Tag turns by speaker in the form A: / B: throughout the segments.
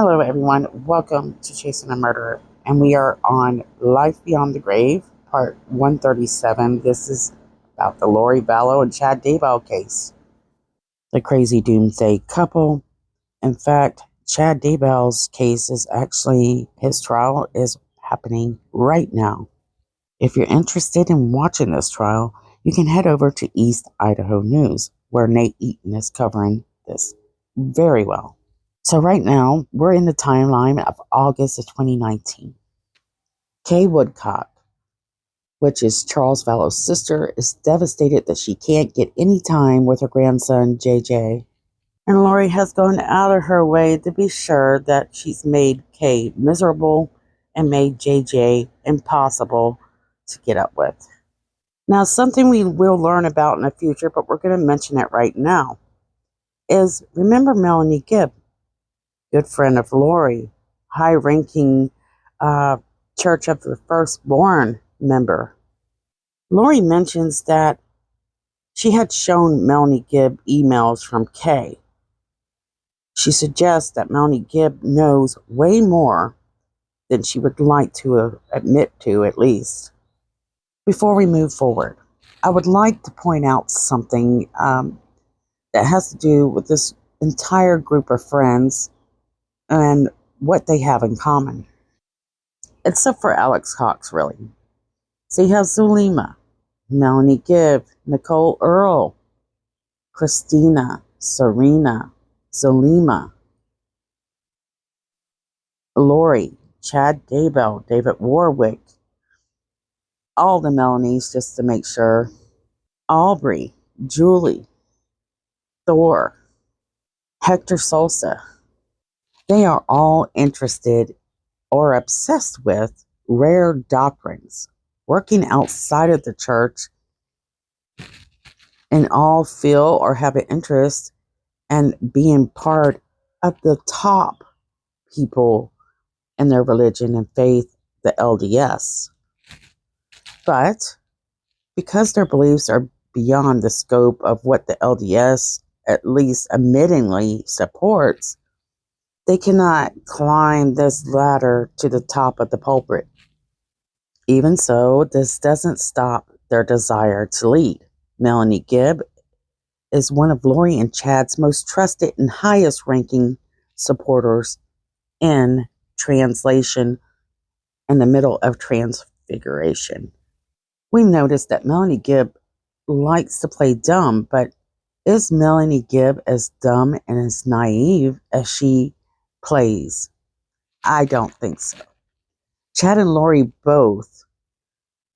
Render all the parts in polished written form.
A: Hello, everyone. Welcome to Chasing a Murderer. And we are on Life Beyond the Grave, part 137. This is about the Lori Vallow and Chad Daybell case. The crazy doomsday couple. In fact, Chad Daybell's case is actually, his trial is happening right now. If you're interested in watching this trial, you can head over to East Idaho News, where Nate Eaton is covering this very well. So right now, we're in the timeline of August of 2019. Kay Woodcock, which is Charles Vallow's sister, is devastated that she can't get any time with her grandson, JJ. And Lori has gone out of her way to be sure that she's made Kay miserable and made JJ impossible to get up with. Now, something we will learn about in the future, but we're going to mention it right now, is remember Melanie Gibb? Good friend of Lori, high-ranking Church of the Firstborn member. Lori mentions that she had shown Melanie Gibb emails from Kay. She suggests that Melanie Gibb knows way more than she would like to admit to, at least. Before we move forward, I would like to point out something that has to do with this entire group of friends and what they have in common. Except for Alex Cox, really. So you have Zulema, Melanie Gibb, Nicole Earle, Christina, Serena, Zulema, Lori, Chad Daybell, David Warwick, all the Melanies, just to make sure, Aubrey, Julie, Thor, Hector Sosa. They are all interested or obsessed with rare doctrines, working outside of the church, and all feel or have an interest in being part of the top people in their religion and faith, the LDS. But because their beliefs are beyond the scope of what the LDS at least admittingly supports, they cannot climb this ladder to the top of the pulpit. Even so, this doesn't stop their desire to lead. Melanie Gibb is one of Lori and Chad's most trusted and highest ranking supporters in translation in the middle of Transfiguration. We've noticed that Melanie Gibb likes to play dumb, but is Melanie Gibb as dumb and as naive as she plays? I don't think so. Chad and Lori both,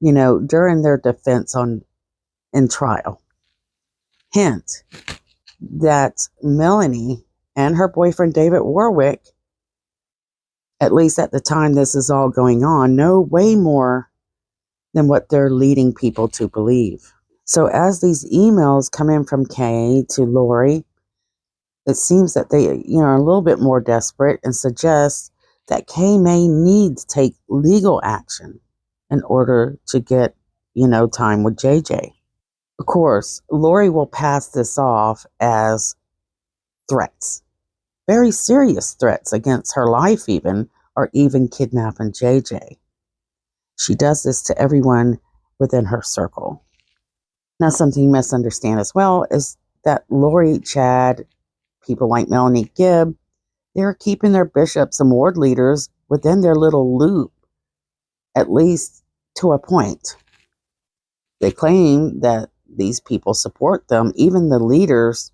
A: during their defense in trial, hint that Melanie and her boyfriend David Warwick, at least at the time this is all going on, know way more than what they're leading people to believe. So as these emails come in from Kay to Lori, it seems that they, are a little bit more desperate and suggest that Kay may need to take legal action in order to get, time with JJ. Of course, Lori will pass this off as threats, very serious threats against her life even, or even kidnapping JJ. She does this to everyone within her circle. Now, something you must understand as well is that Lori, Chad, people like Melanie Gibb, they're keeping their bishops and ward leaders within their little loop, at least to a point. They claim that these people support them, even the leaders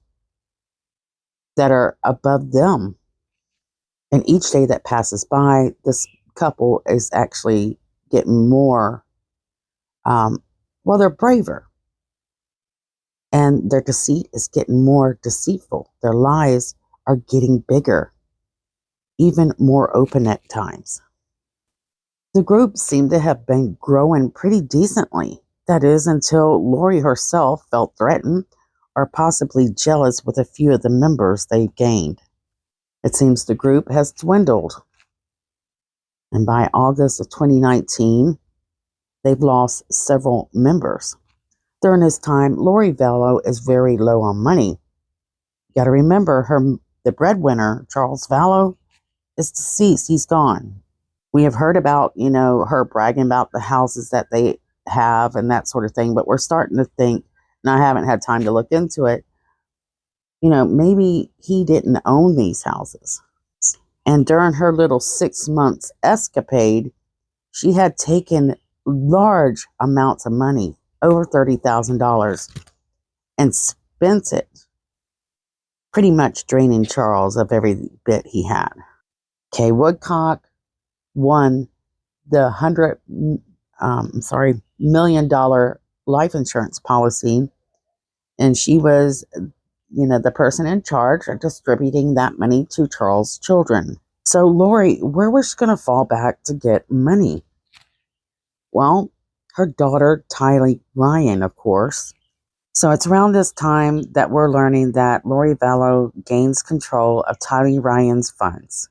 A: that are above them. And each day that passes by, this couple is actually getting more, they're braver. And their deceit is getting more deceitful. Their lies are getting bigger, even more open at times. The group seemed to have been growing pretty decently. That is, until Lori herself felt threatened or possibly jealous with a few of the members they've gained. It seems the group has dwindled. And by August of 2019, they've lost several members. During this time, Lori Vallow is very low on money. You got to remember, the breadwinner, Charles Vallow, is deceased. He's gone. We have heard about, her bragging about the houses that they have and that sort of thing, but we're starting to think, and I haven't had time to look into it, maybe he didn't own these houses. And during her little 6 months escapade, she had taken large amounts of money, over $30,000, and spent it, pretty much draining Charles of every bit he had. Okay, Woodcock won the $100 million life insurance policy, and she was, the person in charge of distributing that money to Charles' children. So Lori, where was she going to fall back to get money? Well, her daughter, Tylee Ryan, of course. So it's around this time that we're learning that Lori Vallow gains control of Tylee Ryan's funds.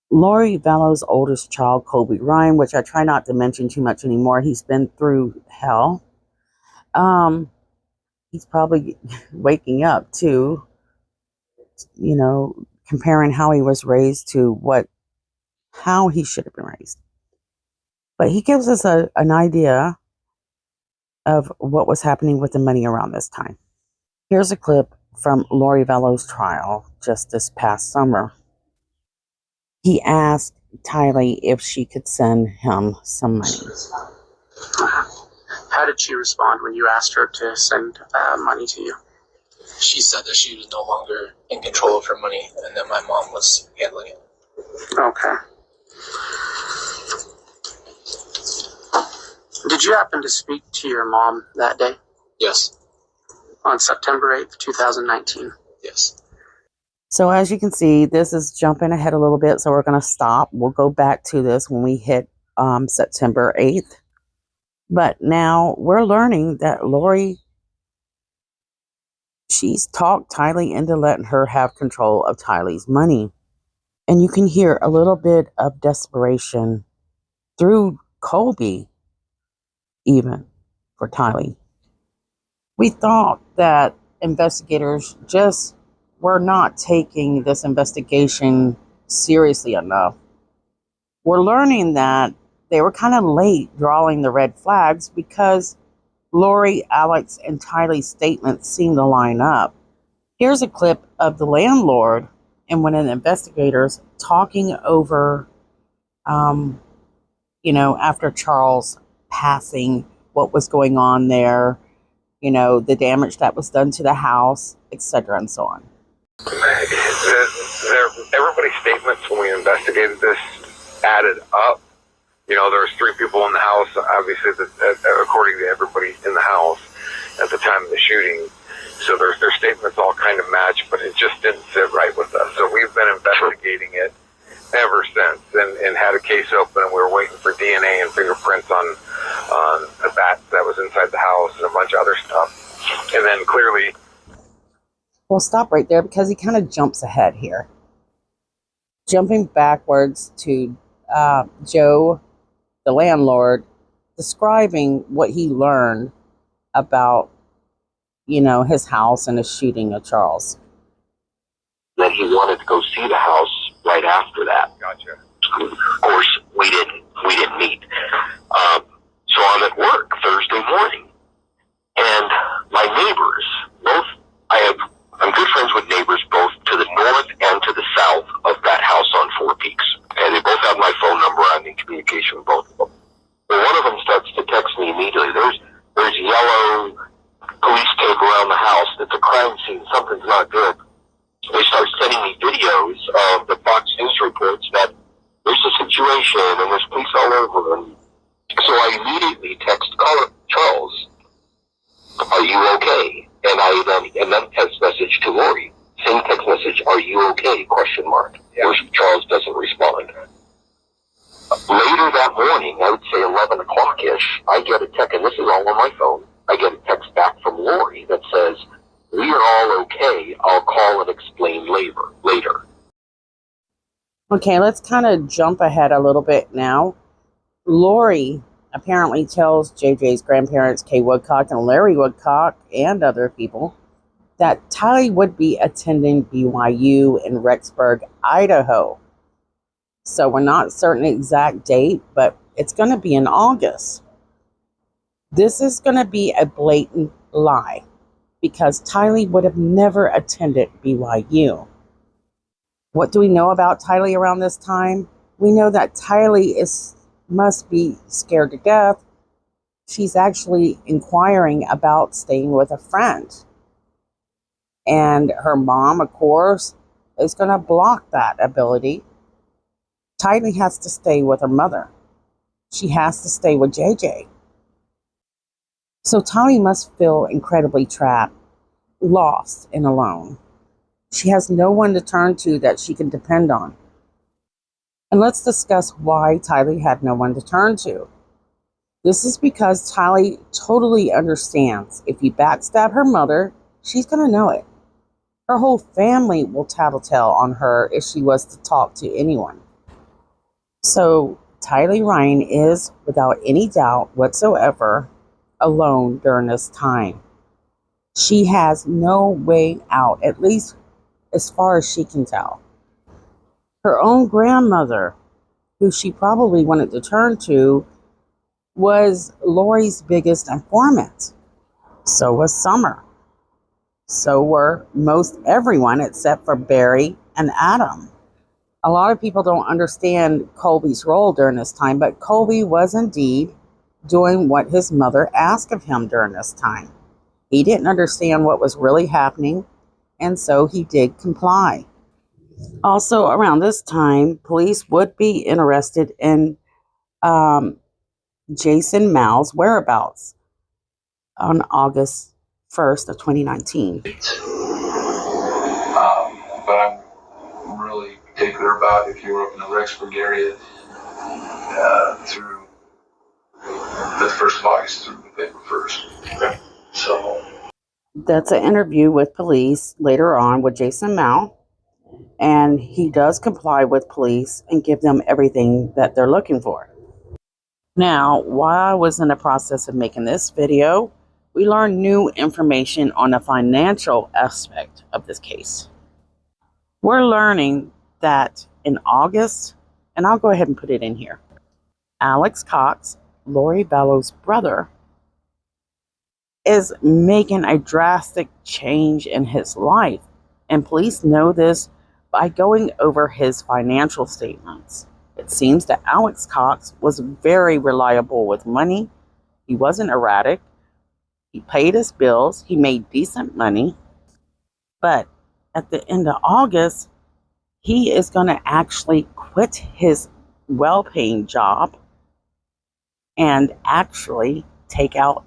A: Lori Vallow's oldest child, Colby Ryan, which I try not to mention too much anymore. He's been through hell. He's probably waking up too, comparing how he was raised to how he should have been raised. But he gives us an idea of what was happening with the money around this time. Here's a clip from Lori Vallow's trial just this past summer. He asked Tylee if she could send him some money.
B: How did she respond when you asked her to send money to you?
C: She said that she was no longer in control of her money and that my mom was handling it.
B: Okay. Did you happen to speak to your mom that day?
C: Yes.
B: On September 8th, 2019?
C: Yes.
A: So as you can see, this is jumping ahead a little bit, so we're going to stop. We'll go back to this when we hit September 8th. But now we're learning that Lori, she's talked Tylee into letting her have control of Tylee's money. And you can hear a little bit of desperation through Colby, even, for Tylee. We thought that investigators just were not taking this investigation seriously enough. We're learning that they were kind of late drawing the red flags because Lori, Alex, and Tylee's statements seem to line up. Here's a clip of the landlord and one of the investigators talking over, after Charles passing, what was going on there, the damage that was done to the house, etc., and so on.
D: Everybody's statements when we investigated this added up. There was 3 people in the house, obviously, according to everybody in the house at the time of the shooting. So their statements all kind of match, but it just didn't sit right with us. So we've been investigating it ever since and had a case open, and we were waiting for DNA and fingerprints on a bat that was inside the house and a bunch of other stuff. And then clearly...
A: We'll stop right there because he kind of jumps ahead here. Jumping backwards to Joe, the landlord, describing what he learned about, his house and his shooting of Charles.
E: Then he wanted to go see the house right after that.
D: Gotcha.
E: Of course, we didn't meet. So I'm at work Thursday morning, and my neighbors, I'm good friends with neighbors both to the north and to the south of that house on Four Peaks. And they both have my phone number. I'm in communication with both of them. Well, one of them starts to text me immediately. There's yellow police tape around the house. It's a crime scene. Something's not good. They start sending me videos of the Fox News reports that there's a situation and there's police all over. And so I immediately text Charles, "Are you okay?" And then text message to Lori. Same text message, "Are you okay?" ?
D: Yeah.
E: Charles doesn't respond. Later that morning, I would say 11 o'clock-ish, I get a text, and this is all on my phone, I get a text back from Lori that says, "We are all okay. I'll call and explain later."
A: Okay, let's kind of jump ahead a little bit now. Lori apparently tells JJ's grandparents, Kay Woodcock and Larry Woodcock, and other people, that Tylee would be attending BYU in Rexburg, Idaho. So we're not certain exact date, but it's going to be in August. This is going to be a blatant lie because Tylee would have never attended BYU. What do we know about Tylee around this time? We know that Tylee must be scared to death. She's actually inquiring about staying with a friend. And her mom, of course, is going to block that ability. Tylee has to stay with her mother. She has to stay with JJ. So Tylee must feel incredibly trapped, lost, and alone. She has no one to turn to that she can depend on. And let's discuss why Tylee had no one to turn to. This is because Tylee totally understands if you backstab her mother, she's going to know it. Her whole family will tattletale on her if she was to talk to anyone. So Tylee Ryan is, without any doubt whatsoever, alone during this time. She has no way out, at least as far as she can tell. Her own grandmother, who she probably wanted to turn to, was Lori's biggest informant. So was Summer. So were most everyone except for Barry and Adam. A lot of people don't understand Colby's role during this time, but Colby was indeed doing what his mother asked of him during this time. He didn't understand what was really happening, and so he did comply. Also, around this time, police would be interested in Jason Mal's whereabouts on August 1st of 2019.
F: But I'm really particular about if you were up in the Rexburg area through the 1st of August through November 1st. Okay. So
A: that's an interview with police later on with Jason Mal. And he does comply with police and give them everything that they're looking for. Now, while I was in the process of making this video, we learned new information on the financial aspect of this case. We're learning that in August, and I'll go ahead and put it in here, Alex Cox, Lori Vallow's brother, is making a drastic change in his life. And police know this by going over his financial statements. It seems that Alex Cox was very reliable with money. He wasn't erratic. He paid his bills. He made decent money. But at the end of August, he is going to actually quit his well-paying job and actually take out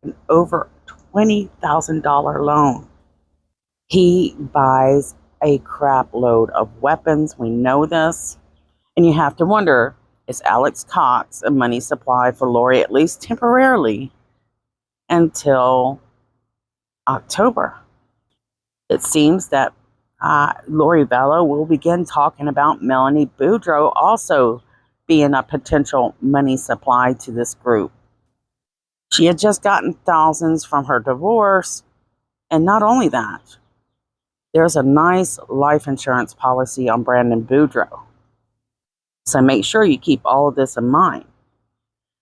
A: an over $20,000 loan. He buys a crap load of weapons. We know this. And you have to wonder, is Alex Cox a money supply for Lori, at least temporarily, until October? It seems that Lori Vallow will begin talking about Melanie Boudreaux also being a potential money supply to this group. She had just gotten thousands from her divorce. And not only that, there's a nice life insurance policy on Brandon Boudreaux. So make sure you keep all of this in mind.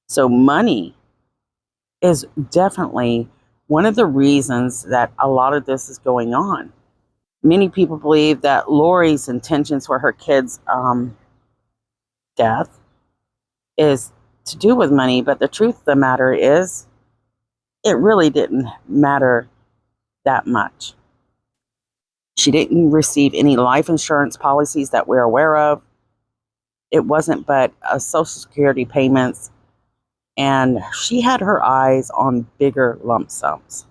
A: So money is definitely one of the reasons that a lot of this is going on. Many people believe that Lori's intentions for her kids' death is to do with money, but the truth of the matter is it really didn't matter that much. She didn't receive any life insurance policies that we're aware of. It wasn't but Social Security payments, and she had her eyes on bigger lump sums.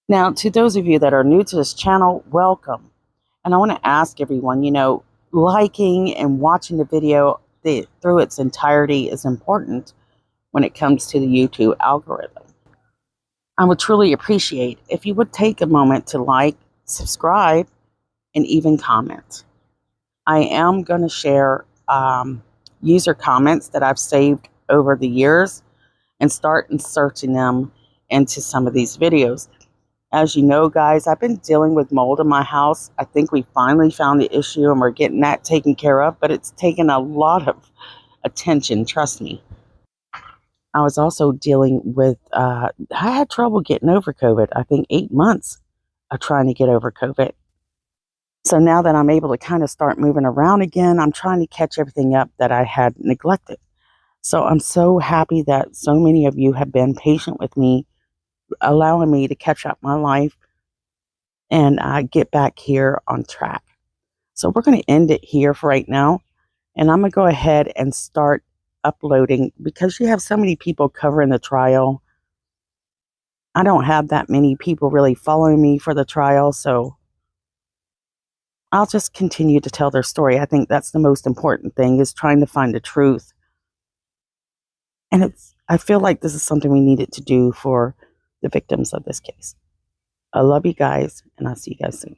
A: Now, to those of you that are new to this channel, welcome. And I want to ask everyone, liking and watching the video through its entirety is important when it comes to the YouTube algorithm. I would truly appreciate if you would take a moment to like, subscribe, and even comment. I am going to share user comments that I've saved over the years and start inserting them into some of these videos. As you know, guys, I've been dealing with mold in my house. I think we finally found the issue and we're getting that taken care of, but it's taken a lot of attention, trust me. I was also dealing with, I had trouble getting over COVID. I think 8 months of trying to get over COVID. So now that I'm able to kind of start moving around again, I'm trying to catch everything up that I had neglected. So I'm so happy that so many of you have been patient with me, allowing me to catch up my life and get back here on track. So we're going to end it here for right now. And I'm going to go ahead and start uploading because you have so many people covering the trial. I don't have that many people really following me for the trial, so I'll just continue to tell their story. I think that's the most important thing, is trying to find the truth. And I feel like this is something we needed to do for the victims of this case. I love you guys, and I'll see you guys soon.